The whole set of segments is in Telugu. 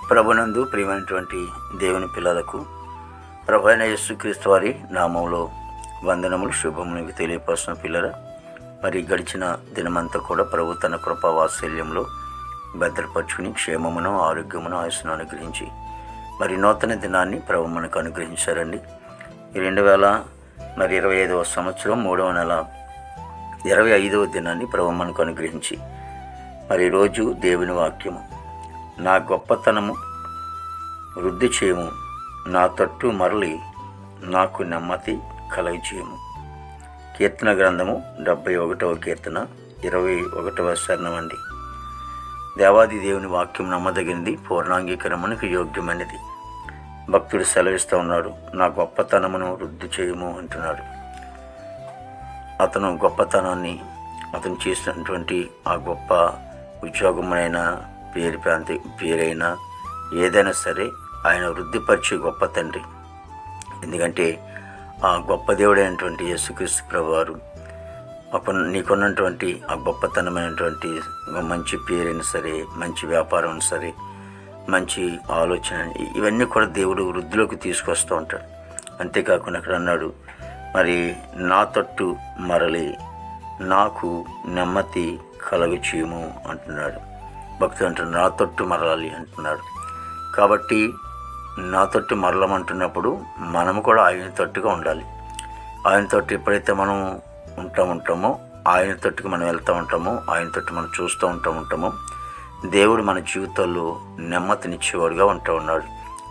ప్రభునందు ప్రియమైనటువంటి దేవుని పిల్లలకు ప్రభు అయిన యేసుక్రీస్తు వారి నామంలో వందనములు శుభములు తెలియపరుచిన పిల్లల మరి గడిచిన దినమంతా కూడా ప్రభు తన కృపా వాత్సల్యంలో భద్రపరుచుకుని క్షేమమును ఆరోగ్యమును ఆయుస్సును అనుగ్రహించి మరి నూతన దినాన్ని ప్రభు మనకు అనుగ్రహించారండి. 2025వ సంవత్సరం 3వ నెల 25వ దినాన్ని ప్రభు మనకు అనుగ్రహించి మరి రోజు దేవుని వాక్యము నా గొప్పతనము వృద్ధి చేయము, నా తట్టు మరలి నాకు నెమ్మది కలగజేయము. కీర్తన గ్రంథము 71వ కీర్తన 21వ శరణం అండి. దేవాది దేవుని వాక్యం నమ్మదగినది, పూర్ణాంగీకరణకు యోగ్యమైనది. భక్తుడు సెలవిస్తూ ఉన్నాడు, నా గొప్పతనమును వృద్ధి చేయము అంటున్నాడు. అతను గొప్పతనాన్ని అతను చేసినటువంటి ఆ గొప్ప ఉద్యోగమైనా పేరైనా ఏదైనా సరే ఆయన వృద్ధిపరిచే గొప్ప తండ్రి. ఎందుకంటే ఆ గొప్ప దేవుడైనటువంటి యేసుక్రీస్తు ప్రభువారు నీకున్నటువంటి ఆ గొప్పతనమైనటువంటి మంచి పేరైనా సరే, మంచి వ్యాపారం సరే, మంచి ఆలోచన, ఇవన్నీ కూడా దేవుడు వృద్ధిలోకి తీసుకొస్తూ ఉంటాడు. అంతేకాకుండా అక్కడ అన్నాడు, మరి నా తట్టు మరలి నాకు నెమ్మది కలగచేయము అంటున్నాడు. భక్తుడు అంటున్నాడు, నా తట్టు మరలాలి అంటున్నాడు. కాబట్టి నా తట్టు మరలమంటున్నప్పుడు మనము కూడా ఆయన తట్టుగా ఉండాలి. ఆయన తట్టు ఎప్పుడైతే మనం ఉంటామో ఆయన తట్టుకు మనం వెళ్తూ ఉంటామో, ఆయన తట్టు మనం చూస్తూ ఉంటామో దేవుడు మన జీవితాల్లో నెమ్మదినిచ్చేవాడుగా ఉన్నాడు.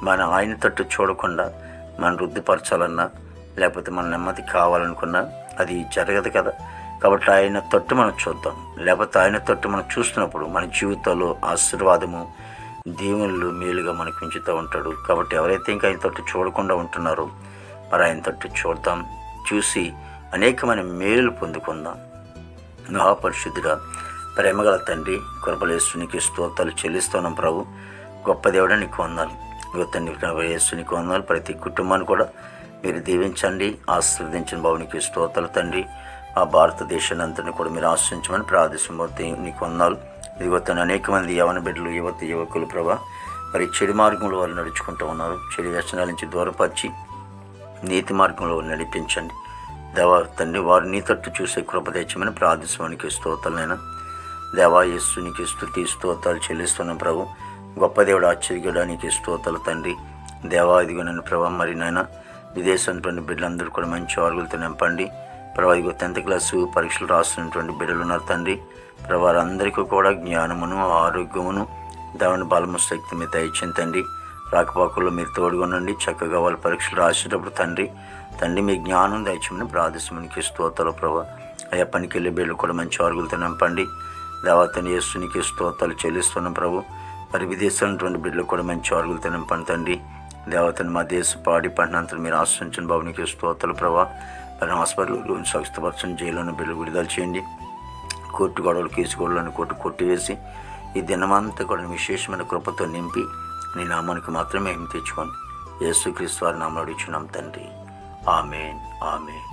మన ఆయన తట్టు చూడకుండా మనం వృద్ధిపరచాలన్నా లేకపోతే మన నెమ్మది కావాలనుకున్నా అది జరగదు కదా. కాబట్టి ఆయన తట్టు మనం చూద్దాం. లేకపోతే ఆయన తట్టు మనం చూస్తున్నప్పుడు మన జీవితంలో ఆశీర్వాదము, దీవెనలు మేలుగా మనకు ఉంచుతూ ఉంటాడు. కాబట్టి ఎవరైతే ఇంకా ఆయన తట్టు చూడకుండా ఉంటున్నారో మరి ఆయన తట్టు చూద్దాం, చూసి అనేకమైన మేలులు పొందుకుందాం. మహాపరిశుద్ధుడా, ప్రేమగల తండ్రి, కృపలేసునికి స్తోత్రాలు చెల్లిస్తున్నాం ప్రభు. గొప్ప దేవుడా నీకు వందాలు. తండ్రి యేసునికి వందాలు. ప్రతి కుటుంబాన్ని కూడా మీరు దీవించండి, ఆశీర్వదించిన బాబునికి స్తోత్రాలు తండ్రి. ఆ భారతదేశాన్ని అంతని కూడా మీరు ఆశ్రయించమని ప్రార్థించబోతే నీకు వందాలు. ఇదిగో తను అనేక మంది యవన బిడ్డలు, యువకులు ప్రభా మరి చెడు మార్గంలో వాళ్ళు నడుచుకుంటూ ఉన్నారు. చెడు వ్యసనాల నుంచి దూరపరిచి నీతి మార్గంలో నడిపించండి దేవా తండ్రి. వారు నీ తట్టు చూసే కృప తెచ్చమని ప్రార్థించడానికి స్తోత్రాలైనా దేవా. యేసునికి స్తుతి స్తోత్రాలు చెల్లిస్తున్నాం ప్రభు. గొప్ప దేవుడు, ఆశ్చర్యగా నీకు స్తోత్రాలు తండ్రి. దేవా ఇదిగో నన్ను ప్రభా మరి నాయన విదేశంటువంటి బిడ్డలందరూ కూడా మంచి ఆరుగులతో నింపండి ప్రభా. ఇదిగో 10th క్లాసు పరీక్షలు రాస్తున్నటువంటి బిడ్డలు ఉన్నారు తండ్రి ప్రభా. వారందరికీ కూడా జ్ఞానమును, ఆరోగ్యమును, దేవుని బలము, శక్తి మీద దయచేయండి తండ్రి. రాకపోకల్లో మీరు తోడుగొనండి. చక్కగా వాళ్ళ పరీక్షలు రాసేటప్పుడు తండ్రి మీ జ్ఞానం దయచేయమని ప్రార్థించమనికి స్తోత్రాలు ప్రభా. అయ్యా పనికి వెళ్ళే బిడ్డలు కూడా మంచి ఆరుగులతో నింపండి దేవతని. యేసునికి స్తోత్రాలు చెల్లిస్తున్నాం ప్రభు. మరి విదేశాలటువంటి బిడ్డలు కూడా మంచి ఆరుగులతో నింపండి తండ్రి దేవతని. మా దేశ పాడి పంటనంతా మీరు ఆశ్రయించిన బాబునికి స్తోత్రాలు ప్రభా. మరి హాస్పిటల్లో స్వస్థపరచని, జైల్లోని బిడ్డలు విడుదల చేయండి. కోర్టు గొడవలు, కేసు గొడవలను కొట్టివేసి ఈ దినమంతా కూడా విశేషమైన కృపతో నింపి నీ నామానికి మాత్రమే ఏమి తెచ్చుకోండి. యేసుక్రీస్తు వారి నామములో అడుగుచున్నాం తండ్రి. ఆమేన్, ఆమేన్.